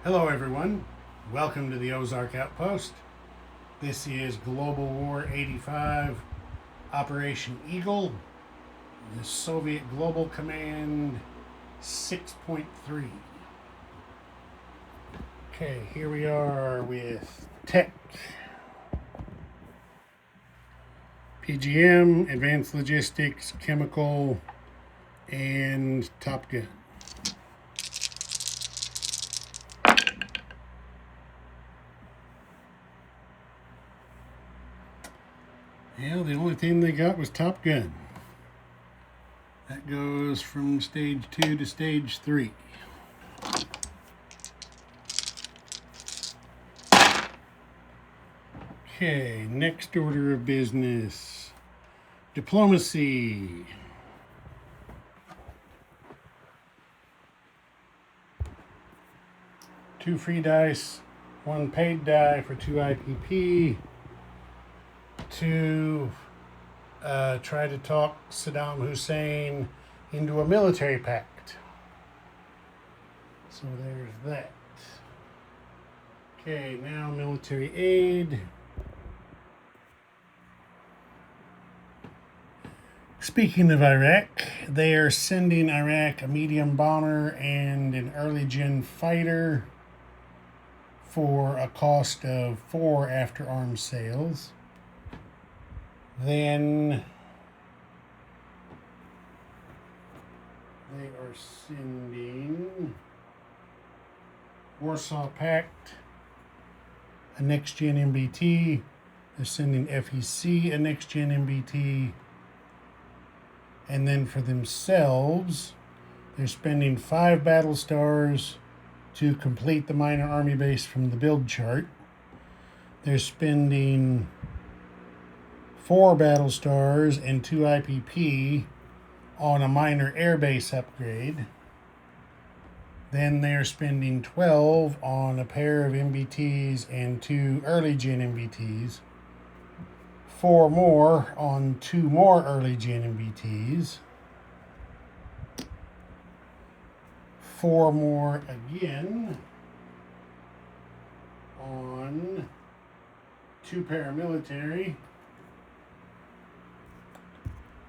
Hello everyone, welcome to the Ozark Outpost. This is Global War 85, Operation Eagle, the Soviet Global Command 6.3. Okay, here we are with Tech, PGM, Advanced Logistics, Chemical, and Top Gun. Well, the only thing they got was Top Gun. That goes from stage 2 to stage 3. Okay, next order of business. Diplomacy. Two free dice, one paid die for 2 IPP. To try to talk Saddam Hussein into a military pact. So there's that. Okay, now military aid. Speaking of Iraq, they are sending Iraq a medium bomber and an early gen fighter for a cost of 4 after arms sales. Then they are sending Warsaw Pact a next gen MBT. They're sending FEC a next gen MBT. And then for themselves, they're spending 5 battle stars to complete the minor army base from the build chart. They're spending 4 battle stars and 2 IPP on a minor airbase upgrade. Then they're spending 12 on a pair of MBTs and 2 early gen MBTs. 4 more on 2 more early gen MBTs. 4 more again on 2 paramilitary.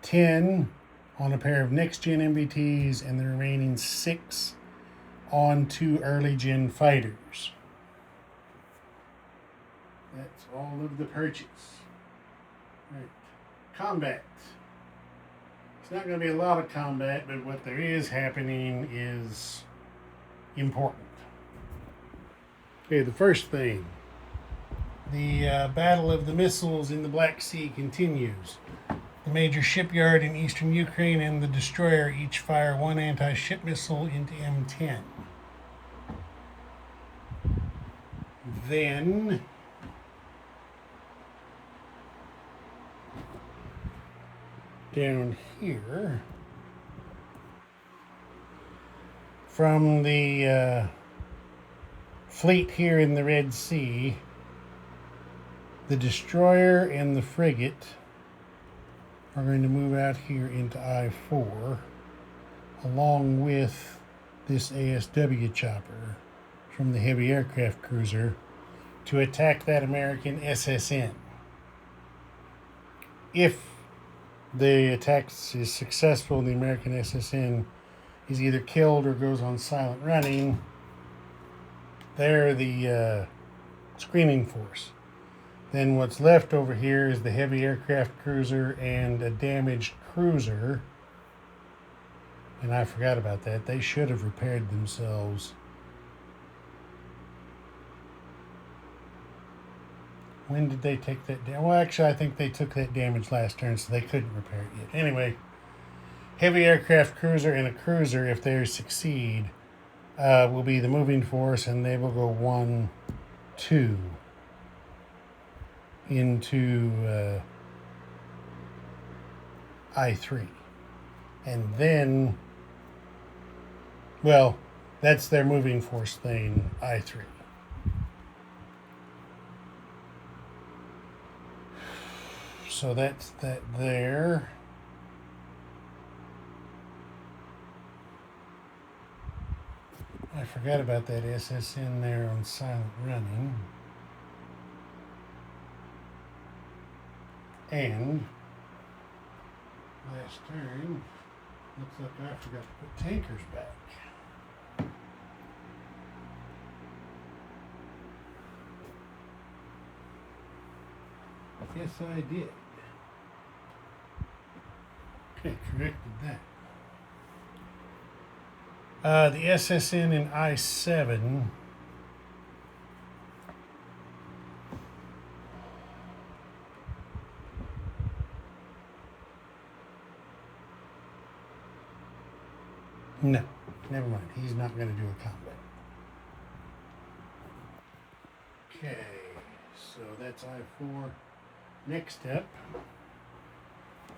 10 on a pair of next gen MBTs, and the remaining 6 on 2 early gen fighters. That's all of the purchase. Right. Combat. It's not going to be a lot of combat, but what there is happening is important. Okay, the first thing. The Battle of the Missiles in the Black Sea continues. The major shipyard in eastern Ukraine and the destroyer each fire 1 anti-ship missile into M10. Then down here, from the fleet here in the Red Sea, the destroyer and the frigate are going to move out here into I-4 along with this ASW chopper from the heavy aircraft cruiser to attack that American SSN. If the attack is successful and the American SSN is either killed or goes on silent running, they're the screening force. Then what's left over here is the heavy aircraft cruiser and a damaged cruiser. And I forgot about that. They should have repaired themselves. When did they take that damage? Well, actually, I think they took that damage last turn, so they couldn't repair it yet. Anyway, heavy aircraft cruiser and a cruiser, if they succeed, will be the moving force, and they will go 1, 2 into I-3. And then, well, that's their moving force thing, I-3. So that's that there. I forgot about that SSN there on silent running. And last turn, looks like I forgot to put tankers back. Yes, I did. Okay, corrected that. The SSN in I-7. No, never mind. He's not going to do a combat. Okay, so that's I-4. Next step,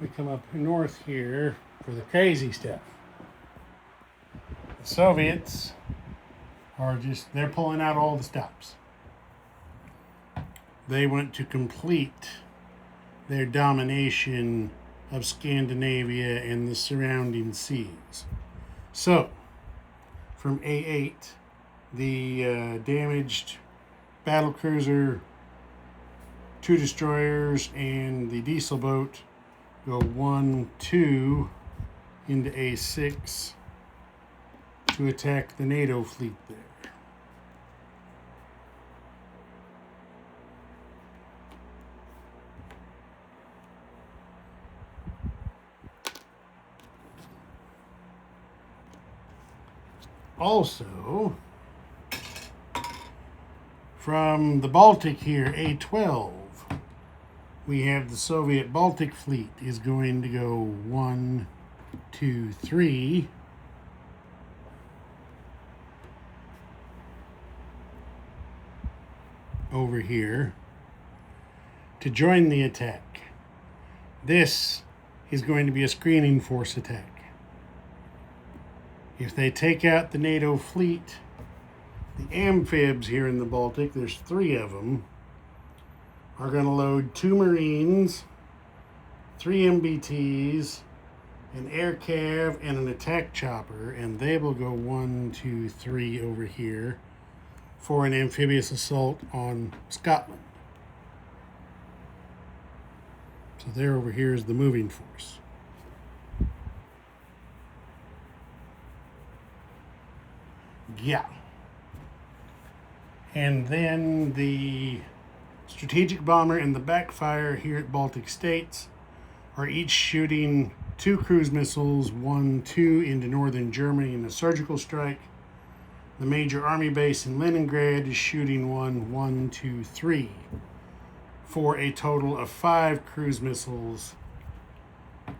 we come up north here for the crazy stuff. The Soviets are they're pulling out all the stops. They want to complete their domination of Scandinavia and the surrounding seas. So, from A8, the damaged battlecruiser, 2 destroyers, and the diesel boat go 1, 2 into A6 to attack the NATO fleet there. Also, from the Baltic here, A12, we have the Soviet Baltic fleet is going to go 1, 2, 3. Over here to join the attack. This is going to be a screening force attack. If they take out the NATO fleet, the amphibs here in the Baltic, there's 3 of them, are going to load 2 Marines, 3 MBTs, an air cav, and an attack chopper, and they will go 1, 2, 3 over here for an amphibious assault on Scotland. So there over here is the moving force. Yeah. And then the strategic bomber and the backfire here at Baltic States are each shooting 2 cruise missiles, 1, 2 into northern Germany in a surgical strike. The major army base in Leningrad is shooting 1, 2, 3 for a total of 5 cruise missiles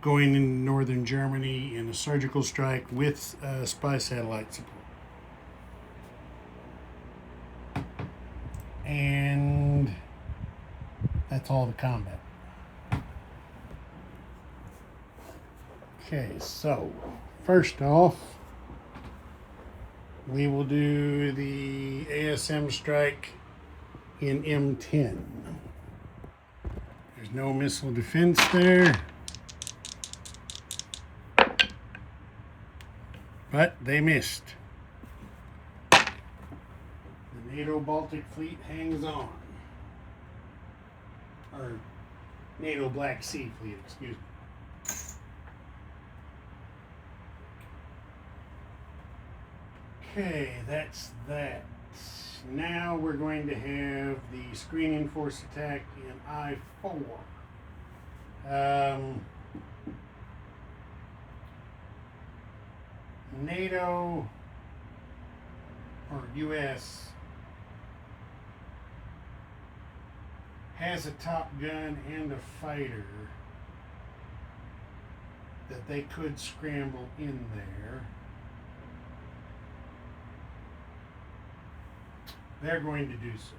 going into northern Germany in a surgical strike with spy satellite support. And that's all the combat. Okay, so first off, we will do the ASM strike in M10. There's no missile defense there, but they missed. The NATO Baltic Fleet hangs on. Or NATO Black Sea Fleet, excuse me. Okay, that's that. Now we're going to have the screening force attack in I-4. NATO or US has a Top Gun and a fighter that they could scramble in there. They're going to do so.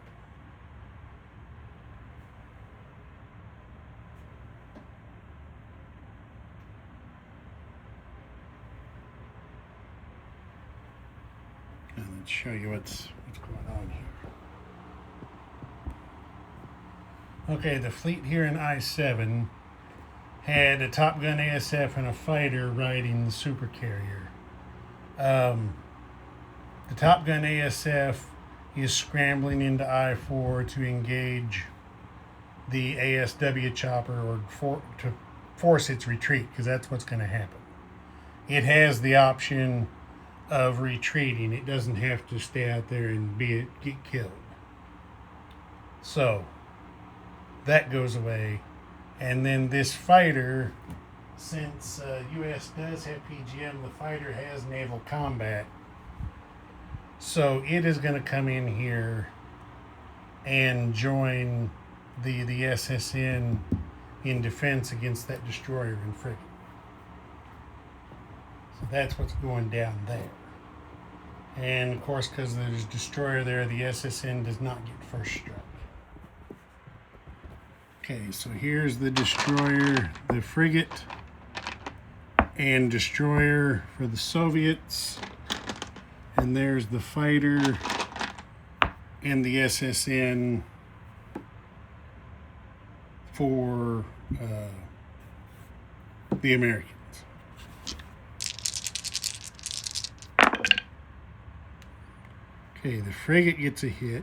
And let's show you what's going on here. Okay, the fleet here in I-7 had a Top Gun ASF and a fighter riding the supercarrier. The Top Gun ASF is scrambling into I-4 to engage the ASW chopper or to force its retreat, because that's what's going to happen. It has the option of retreating. It doesn't have to stay out there and get killed. So that goes away. And then this fighter, since US does have PGM, the fighter has naval combat. So it is going to come in here and join the SSN in defense against that destroyer and frigate. So that's what's going down there. And of course, because there's a destroyer there, the SSN does not get first strike. Okay, so here's the destroyer, the frigate, and destroyer for the Soviets. And there's the fighter and the SSN for the Americans. Okay, the frigate gets a hit.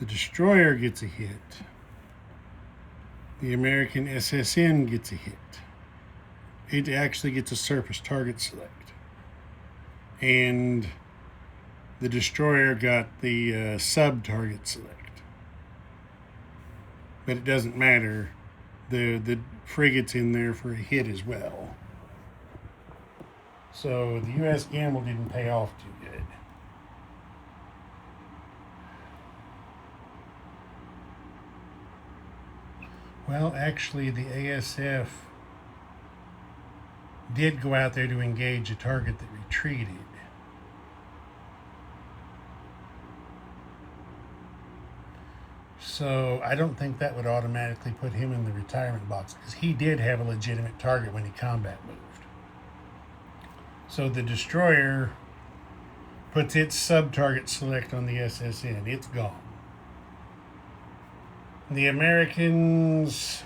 The destroyer gets a hit. The American SSN gets a hit. It actually gets a surface target select. And the destroyer got the sub-target select. But it doesn't matter. The frigate's in there for a hit as well. So the U.S. gamble didn't pay off too good. Well, actually, the ASF did go out there to engage a target that retreated. So I don't think that would automatically put him in the retirement box, because he did have a legitimate target when he combat moved. So the destroyer puts its sub-target select on the SSN. It's gone. The Americans,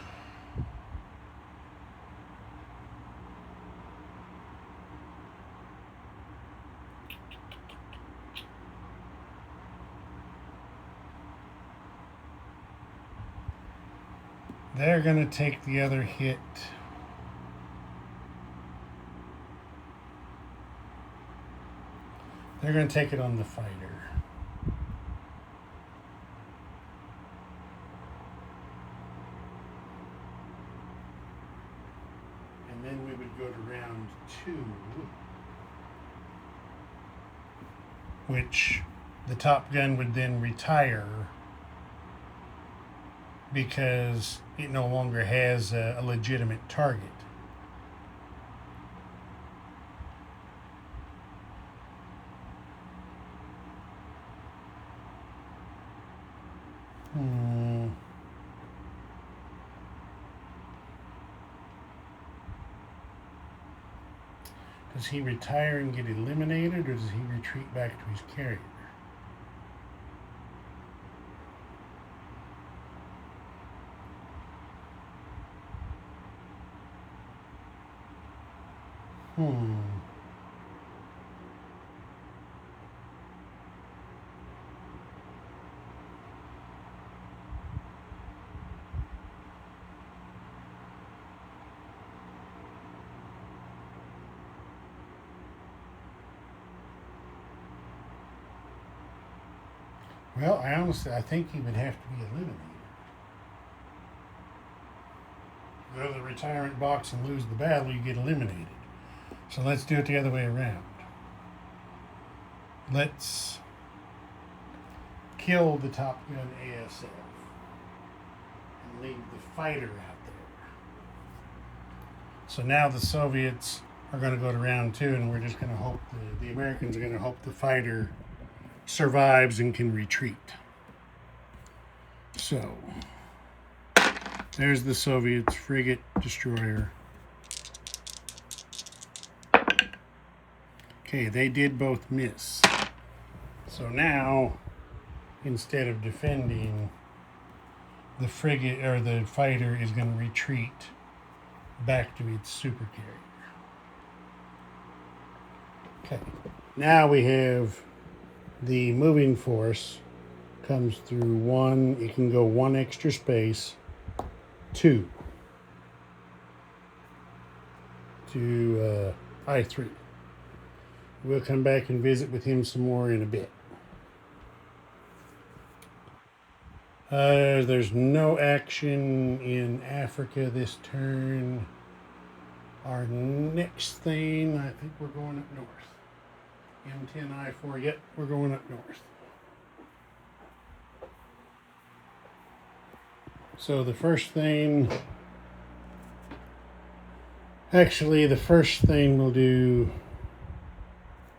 they're going to take the other hit. They're going to take it on the fighter. And then we would go to round 2, which the Top Gun would then retire because it no longer has a legitimate target. Does he retire and get eliminated, or does he retreat back to his carrier? Well, I think he would have to be eliminated. Go to the retirement box and lose the battle, you get eliminated. So let's do it the other way around. Let's kill the Top Gun ASF and leave the fighter out there. So now the Soviets are going to go to round 2, and we're just going to hope the Americans are going to hope the fighter survives and can retreat. So there's the Soviets, frigate, destroyer. Okay, they did both miss. So now, instead of defending, the frigate or the fighter is going to retreat back to its supercarrier. Okay, Now we have the moving force comes through one. It can go one extra space, two to I3. We'll come back and visit with him some more in a bit. There's no action in Africa this turn. Our next thing, I think we're going up north. M10I4, yep, we're going up north. So the first thing, actually the first thing we'll do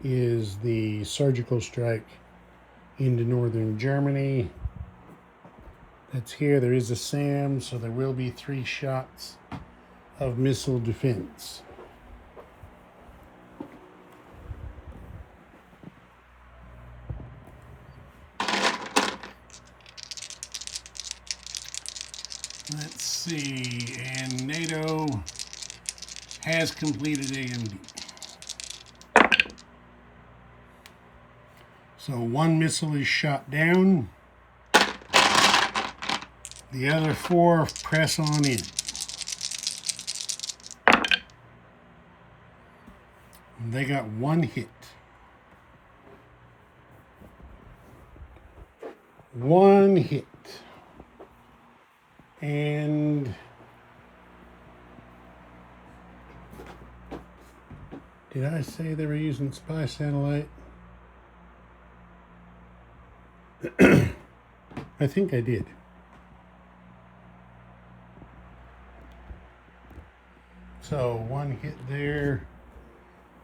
is the surgical strike into northern Germany. That's here. There is a SAM, so there will be 3 shots of missile defense. Let's see, and NATO has completed AMD. So 1 missile is shot down. The other 4 press on in. They got 1 hit. 1 hit. And did I say they were using spy satellite? I think I did. So 1 hit there,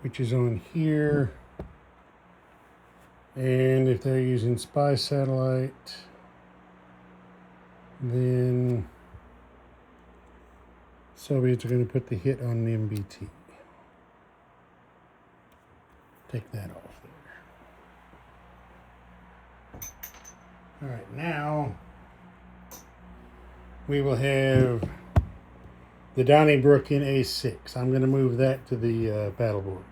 which is on here. And if they're using spy satellite, then Soviets are going to put the hit on the MBT. Take that off there. All right, now we will have the Donnybrook in A6. I'm going to move that to the battle board.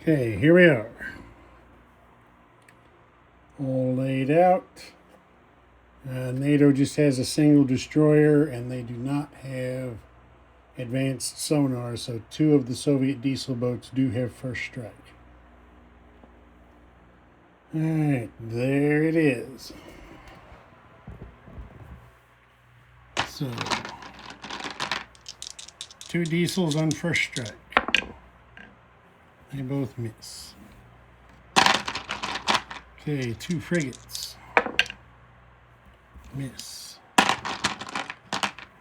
Okay, here we are. All laid out. NATO just has a single destroyer, and they do not have advanced sonar, so 2 of the Soviet diesel boats do have first strike. All right, there it is. So, 2 diesels on first strike. They both miss. Okay, 2 frigates. Miss.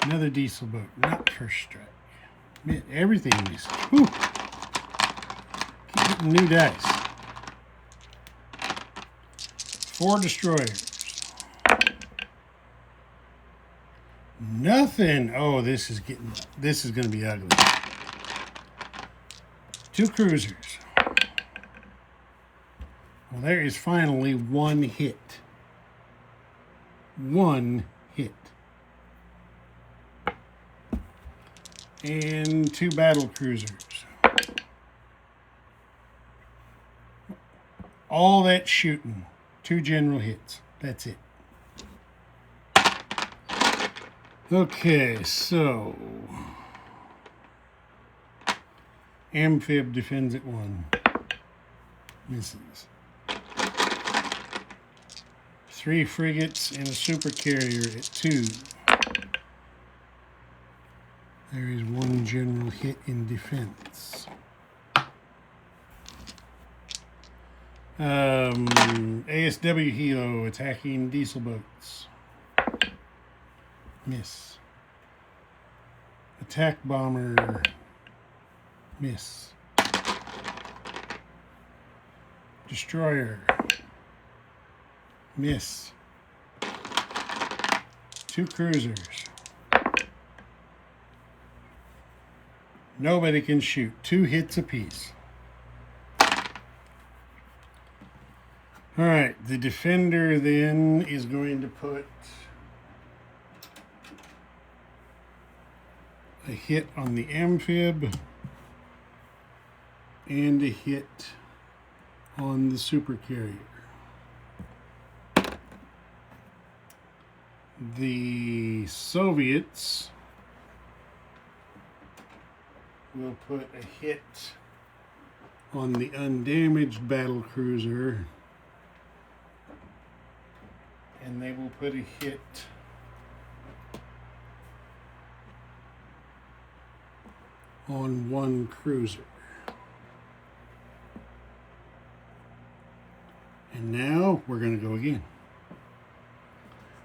Another diesel boat, not first strike. Miss. Everything misses. Whew. Keep getting new dice. 4 destroyers. Nothing. Oh, this is going to be ugly. 2 cruisers. Well, there is finally 1 hit. 1 hit. And 2 battle cruisers. All that shooting. 2 general hits. That's it. Okay, so Amphib defends at 1. Misses. 3 frigates and a supercarrier at 2. There is 1 general hit in defense. ASW Hilo attacking diesel boats. Miss. Attack bomber. Miss. Destroyer. Miss. 2 cruisers. Nobody can shoot. 2 hits apiece. All right, the defender then is going to put a hit on the amphib and a hit on the supercarrier. The Soviets will put a hit on the undamaged battle cruiser, and they will put a hit on one cruiser. And now we're going to go again.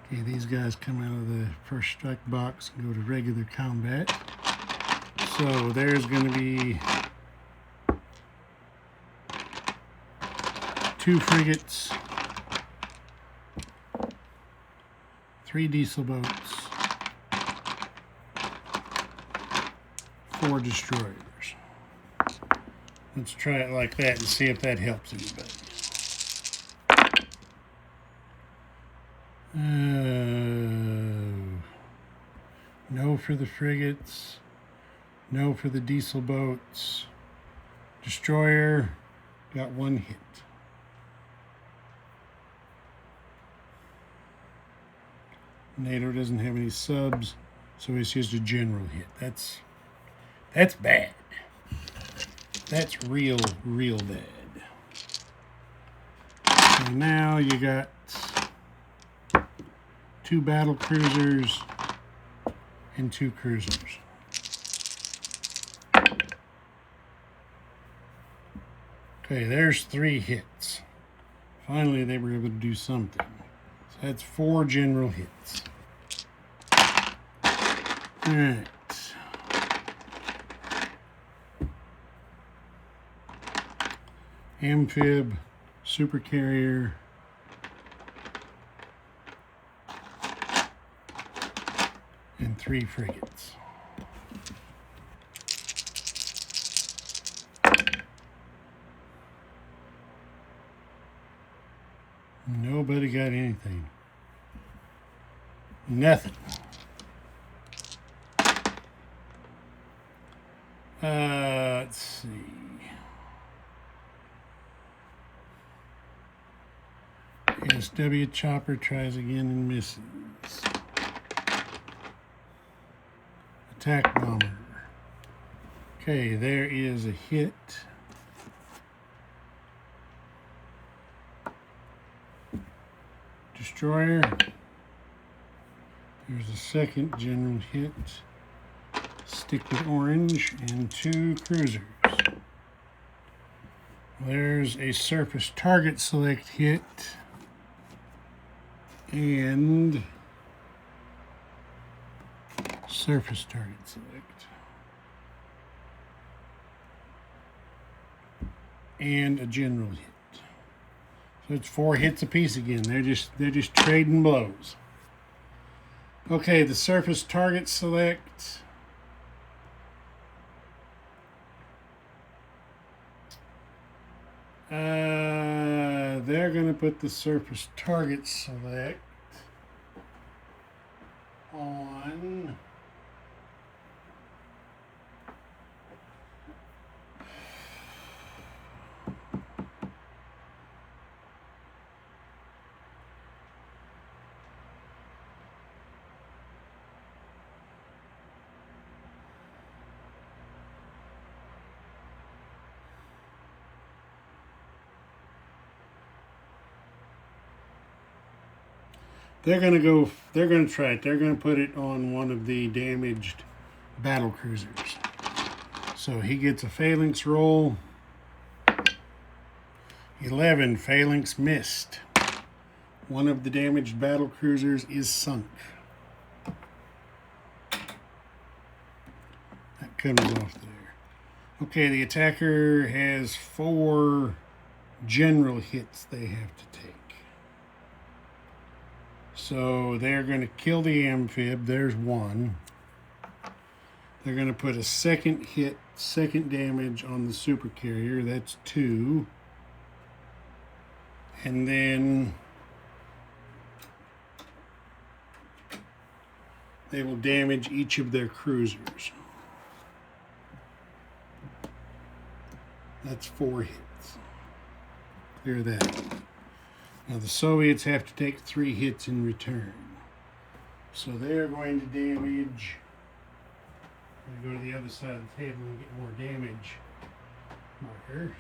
Okay, these guys come out of the first strike box and go to regular combat. So there's going to be 2 frigates, 3 diesel boats, 4 destroyers. Let's try it like that and see if that helps anybody. No for the frigates, no for the diesel boats. Destroyer got 1 hit. NATO doesn't have any subs, so it's just a general hit. That's bad. That's real bad. So now you got 2 battle cruisers and 2 cruisers. Okay, there's 3 hits. Finally, they were able to do something. So that's 4 general hits. All right. Amphib, supercarrier, and 3 frigates. Nobody got anything. Nothing. Let's see. SW Chopper tries again and misses. Attack bomber. Okay, there is a hit. Destroyer. There's a second general hit. Stick with orange and 2 cruisers. There's a surface target select hit and surface target select and a general hit. So it's 4 hits apiece again. They're just trading blows. Okay, the surface target select. They're going to put the surface target select on they're going to try it. They're going to put it on one of the damaged battle cruisers. So he gets a phalanx roll. 11, phalanx missed. One of the damaged battle cruisers is sunk. That comes off there. Okay, the attacker has 4 general hits they have to take. So they're going to kill the amphib. There's 1. They're going to put a second hit, second damage on the supercarrier. That's 2. And then they will damage each of their cruisers. That's 4 hits. Clear that. Now the Soviets have to take 3 hits in return. So they're going to damage. I'm going to go to the other side of the table and get more damage markers.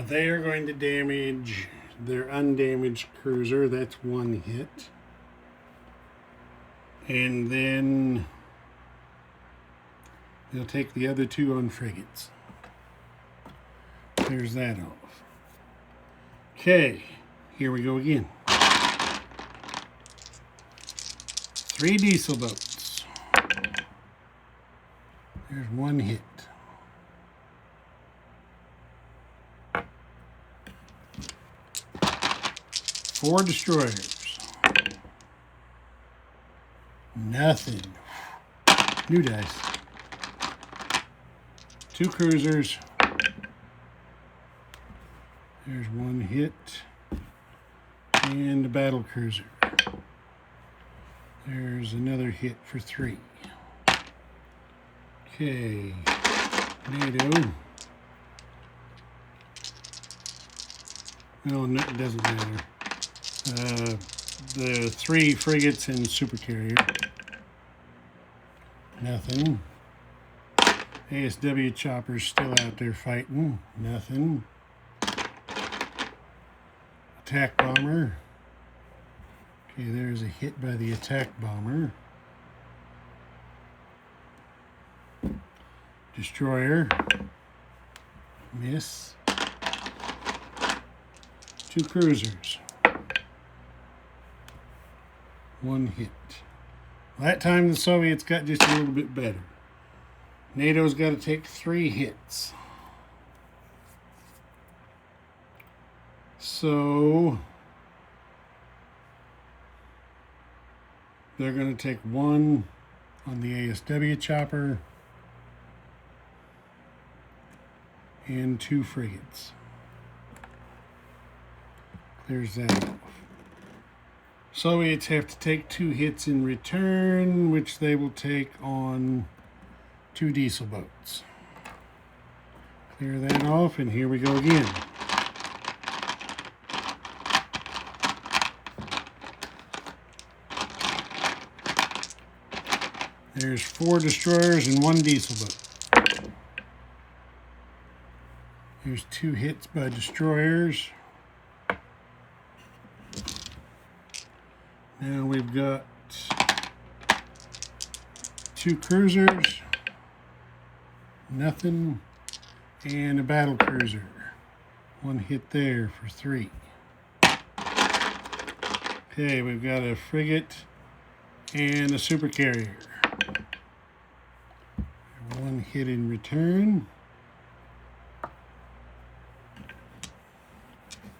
They are going to damage their undamaged cruiser. That's 1 hit. And then they'll take the other 2 on frigates. Clears that off. Okay, here we go again. 3 diesel boats. There's 1 hit. 4 destroyers. Nothing. New dice. 2 cruisers. There's 1 hit. And a battle cruiser. There's another hit for 3. Okay. NATO. No, it doesn't matter. The 3 frigates and supercarrier. Nothing. ASW choppers still out there fighting. Nothing. Attack bomber. Okay, there's a hit by the attack bomber. Destroyer. Miss. 2 cruisers. 1 hit. That time the Soviets got just a little bit better. NATO's got to take 3 hits. So they're going to take 1 on the ASW chopper and 2 frigates. There's that off. Soviets have to take 2 hits in return, which they will take on 2 diesel boats. Clear that off, and here we go again. There's 4 destroyers and 1 diesel boat. There's 2 hits by destroyers. Now we've got 2 cruisers, nothing, and a battle cruiser. 1 hit there for 3. Okay, we've got a frigate and a supercarrier. 1 hit in return.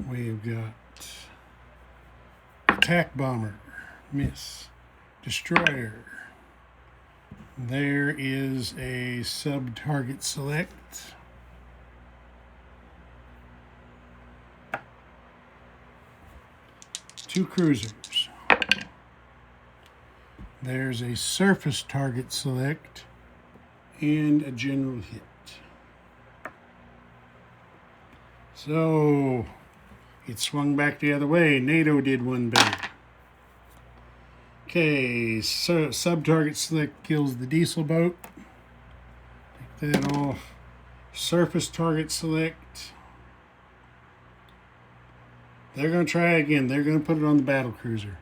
We've got attack bomber. Miss. Destroyer. There is a sub-target select. Two cruisers. There's a surface target select and a general hit. So it swung back the other way. NATO did 1 better. Okay, so sub-target select kills the diesel boat. Take that off. Surface target select. They're going to try again. They're going to put it on the battle cruiser.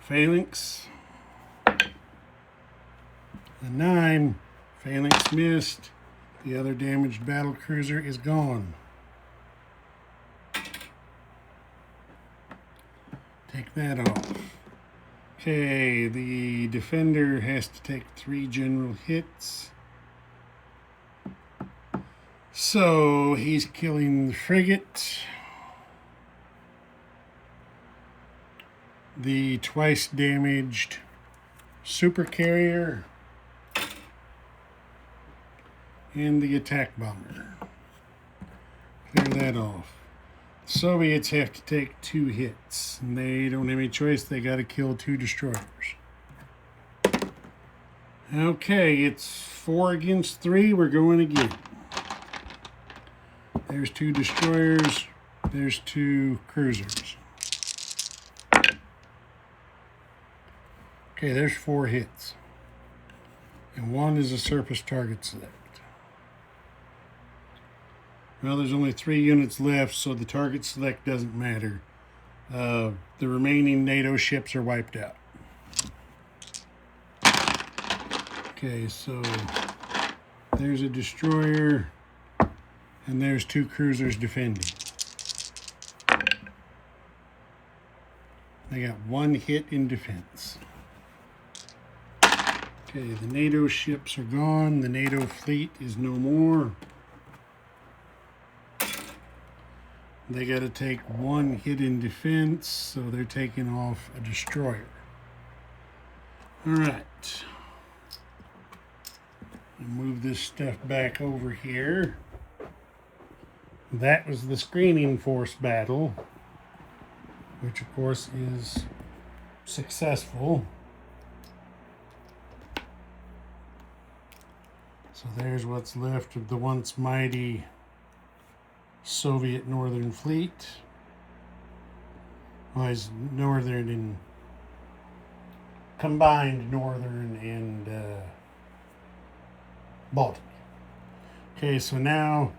Phalanx. A 9. Phalanx missed. The other damaged battle cruiser is gone. Take that off. Okay, the defender has to take 3 general hits. So he's killing the frigate, the twice damaged supercarrier, and the attack bomber. Clear that off. Soviets have to take 2 hits, and they don't have any choice. They got to kill 2 destroyers. Okay, it's 4 against 3. We're going again. There's 2 destroyers. There's 2 cruisers. Okay, there's 4 hits. And 1 is a surface target select. Well, there's only 3 units left, so the target select doesn't matter. The remaining NATO ships are wiped out. Okay, so there's a destroyer, and there's 2 cruisers defending. They got 1 hit in defense. Okay, the NATO ships are gone. The NATO fleet is no more. They got to take 1 hit in defense, so they're taking off a destroyer. All right. Move this stuff back over here. That was the screening force battle, which of course is successful. So there's what's left of the once mighty Soviet Northern Fleet. Well, it's Northern and combined Northern and Baltic. Okay, so now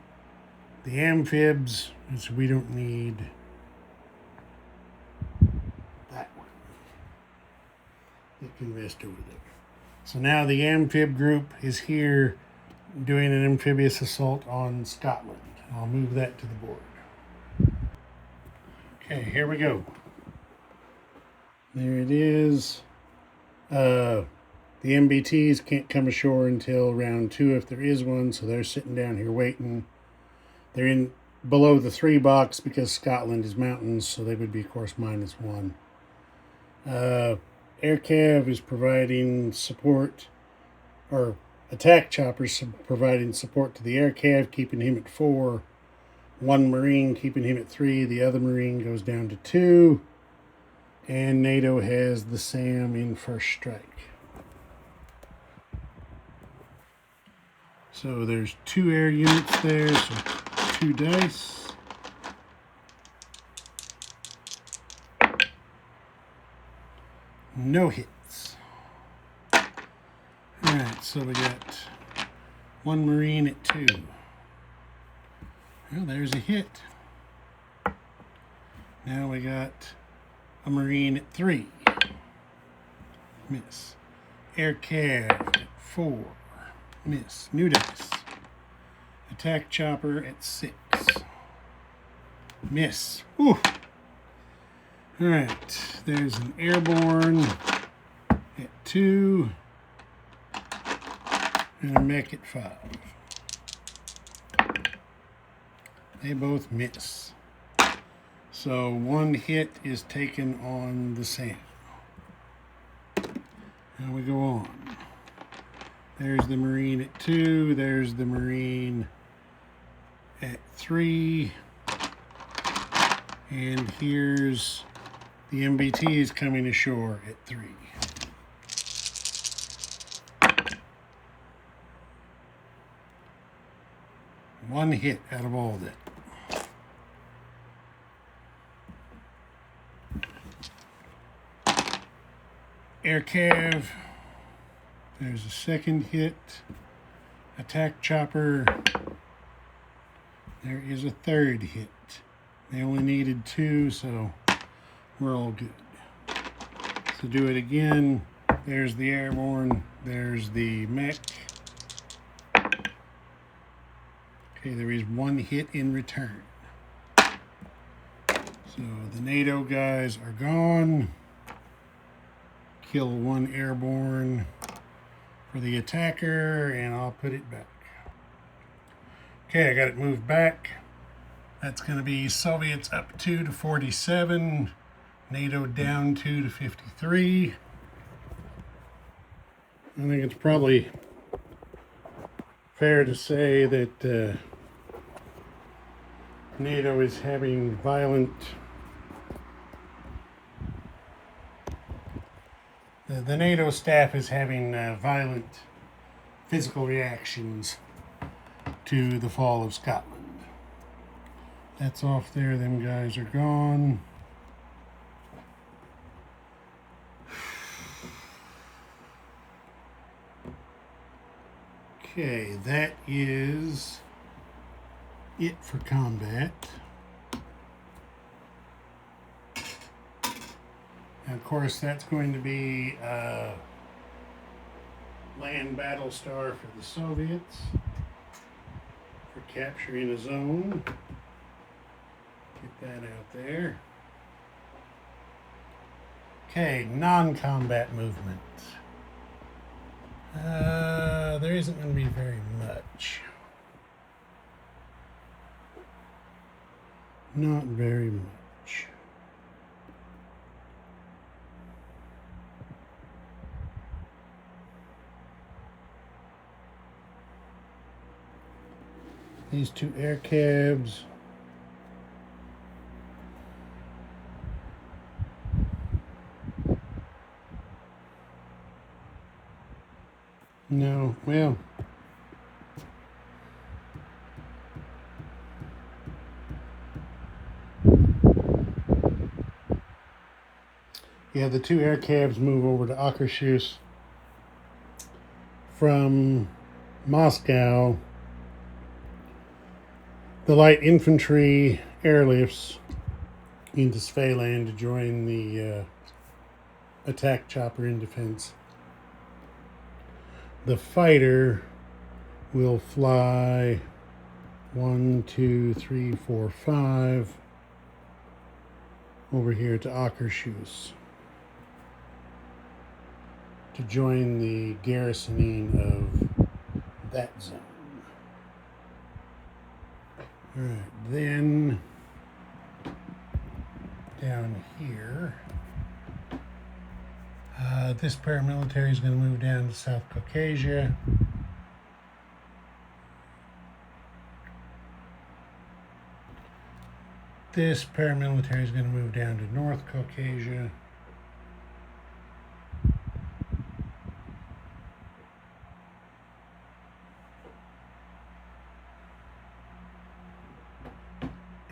the amphibs, which we don't need that one. It can rest over there. So now the amphib group is here doing an amphibious assault on Scotland. I'll move that to the board. Okay, here we go. There it is. The MBTs can't come ashore until round 2 if there is one, so they're sitting down here waiting. They're in below the 3 box because Scotland is mountains, so they would be, of course, -1. Air Cav is providing support, or attack choppers providing support to the Air Cav, keeping him at 4. 1 Marine keeping him at 3. The other Marine goes down to 2. And NATO has the SAM in first strike. So there's 2 air units there, so 2 dice. No hits. Alright, so we got 1 Marine at 2. Well, there's a hit. Now we got a Marine at 3. Miss. Air Cav at 4. Miss. New dice. Attack chopper at 6. Miss. Whew. Alright, there's an airborne at 2. And a mech at 5. They both miss. So 1 hit is taken on the SAM. Now we go on. There's the Marine at 2. There's the Marine at 3. And here's the MBTs coming ashore at 3. One hit out of all that. Air Cav, there's a second hit. Attack chopper, there is a third hit. They only needed 2, so we're all good. So do it again. There's the airborne, there's the mech. Okay, there is 1 hit in return. So the NATO guys are gone. Kill 1 airborne for the attacker, and I'll put it back. Okay, I got it moved back. That's going to be Soviets up 2 to 47, NATO down 2 to 53. I think it's probably fair to say that NATO is having violent the NATO staff is having violent physical reactions to the fall of Scotland. That's off there. Them guys are gone. Okay, that is it for combat. And of course, that's going to be a land battle star for the Soviets for capturing a zone. Get that out there. Okay, non-combat movement. There isn't going to be very much. Not very much. These two air cabs. No, well. Yeah, the two air cabs move over to Akershus from Moscow. The light infantry airlifts into Svealand to join the attack chopper in defense. The fighter will fly 1, 2, 3, 4, 5 over here to Akershus to join the garrisoning of that zone. All right, then down here, this paramilitary is going to move down to South Caucasia. This paramilitary is going to move down to North Caucasia.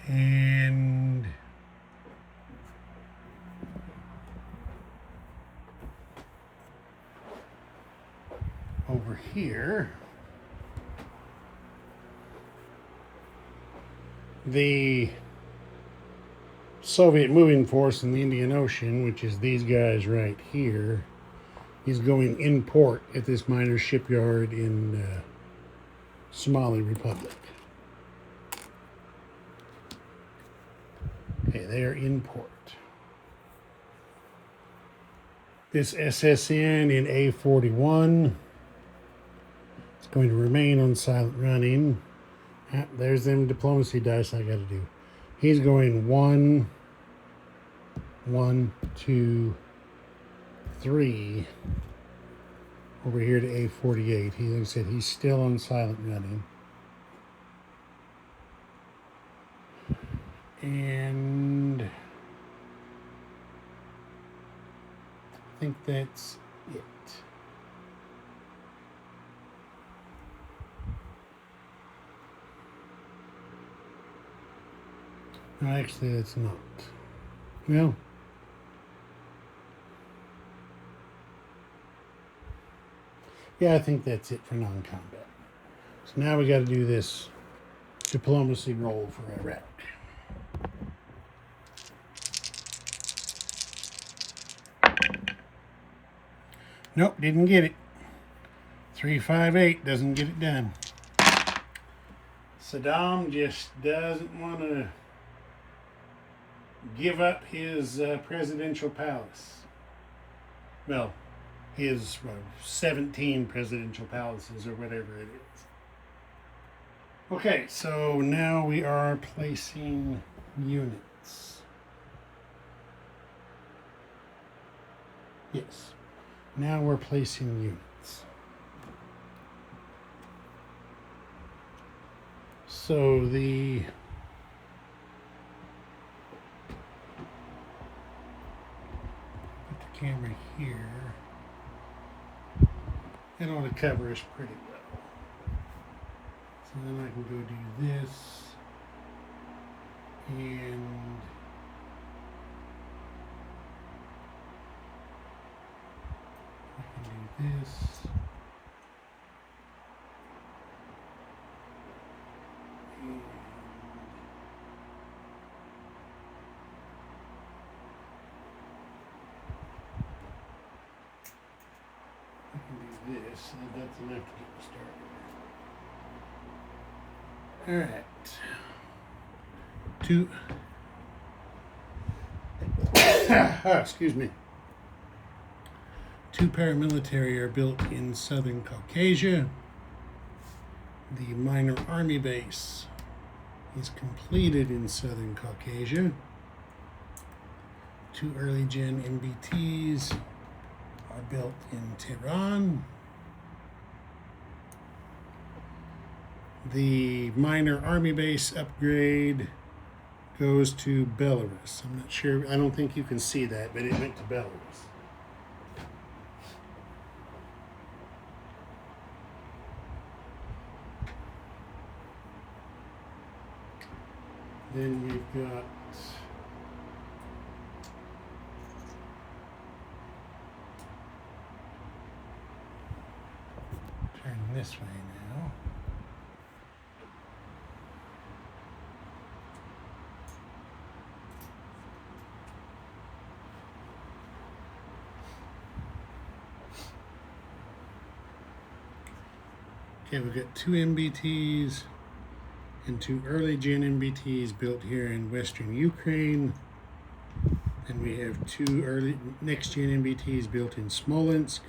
And over here, the Soviet moving force in the Indian Ocean, which is these guys right here, is going in port at this minor shipyard in Somali Republic. Okay, they are in port. This SSN in A41 is going to remain on silent running. There's them diplomacy dice I got to do. He's going 1, 1, 2, 3 over here to A48. He, like I said, he's still on silent running. And I think that's it. No, actually, that's not. Well, yeah, I think that's it for non-combat. So now we got to do this diplomacy roll for Iraq. Nope, didn't get it. 358 doesn't get it done. Saddam just doesn't want to give up his presidential palace. Well, his 17 presidential palaces or whatever it is. Okay, so now we are placing units. Yes. Now we're placing units. So put the camera here. And ought to cover us pretty well. So then I can go do this. And I can do this. And I can do this, so that's enough to get me started. All right. Excuse me. 2 paramilitary are built in southern Caucasia. The minor army base is completed in southern Caucasia. 2 early gen MBTs are built in Tehran. The minor army base upgrade goes to Belarus. I'm not sure, I don't think you can see that, but it went to Belarus. Then we've got turn this way now. Okay, we've got 2 MBTs and 2 early gen MBTs built here in western Ukraine. And we have 2 early next gen MBTs built in Smolensk,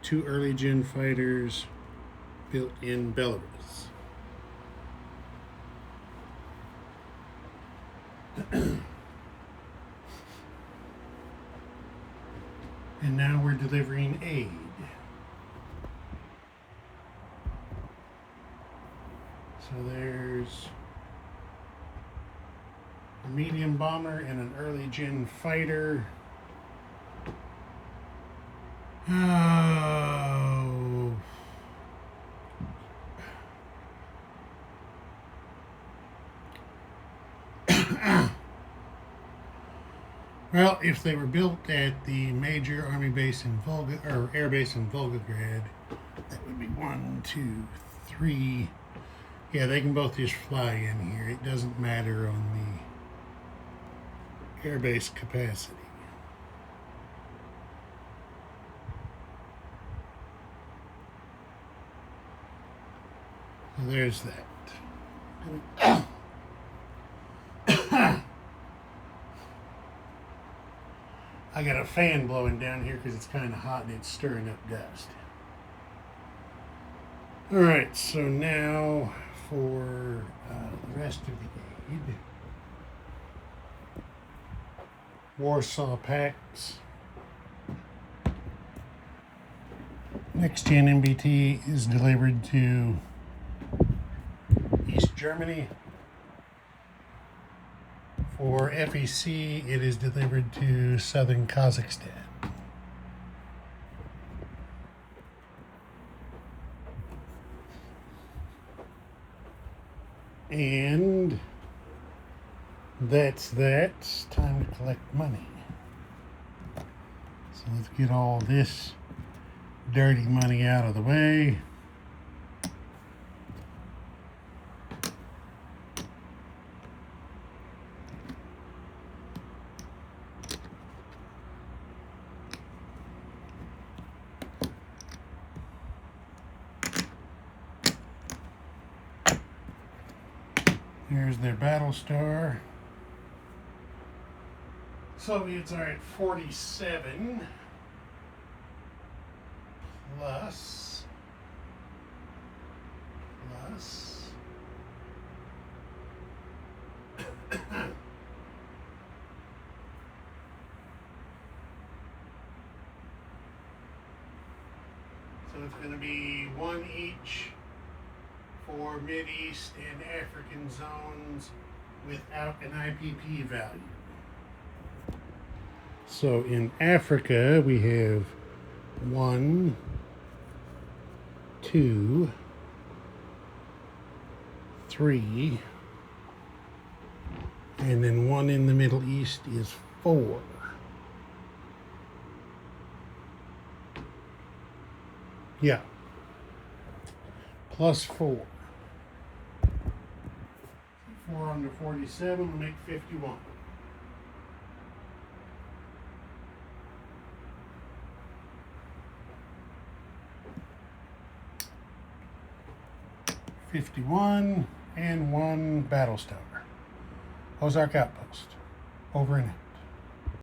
2 early gen fighters built in Belarus. And now we're delivering aid. So there's a medium bomber and an early gen fighter. Oh. Well, if they were built at the major army base in Volga, or air base in Volgograd, that would be 1, 2, 3. Yeah, they can both just fly in here. It doesn't matter on the airbase capacity. So there's that. I got a fan blowing down here because it's kind of hot and it's stirring up dust. All right, so now for the rest of the aid. Warsaw Packs. Next gen MBT is delivered to East Germany. For FEC, it is delivered to southern Kazakhstan. And that's that. It's time to collect money. So let's get all this dirty money out of the way. Here's their battle star. Soviets are at 47 plus so it's going to be 1 each for Mideast and African zones without an IPP value. So in Africa, we have 1, 2, 3, and then one in the Middle East is 4. Yeah. Plus 4. 4 under 47 will make 51. '51 and 1 battle star. Ozark Outpost. Over and out.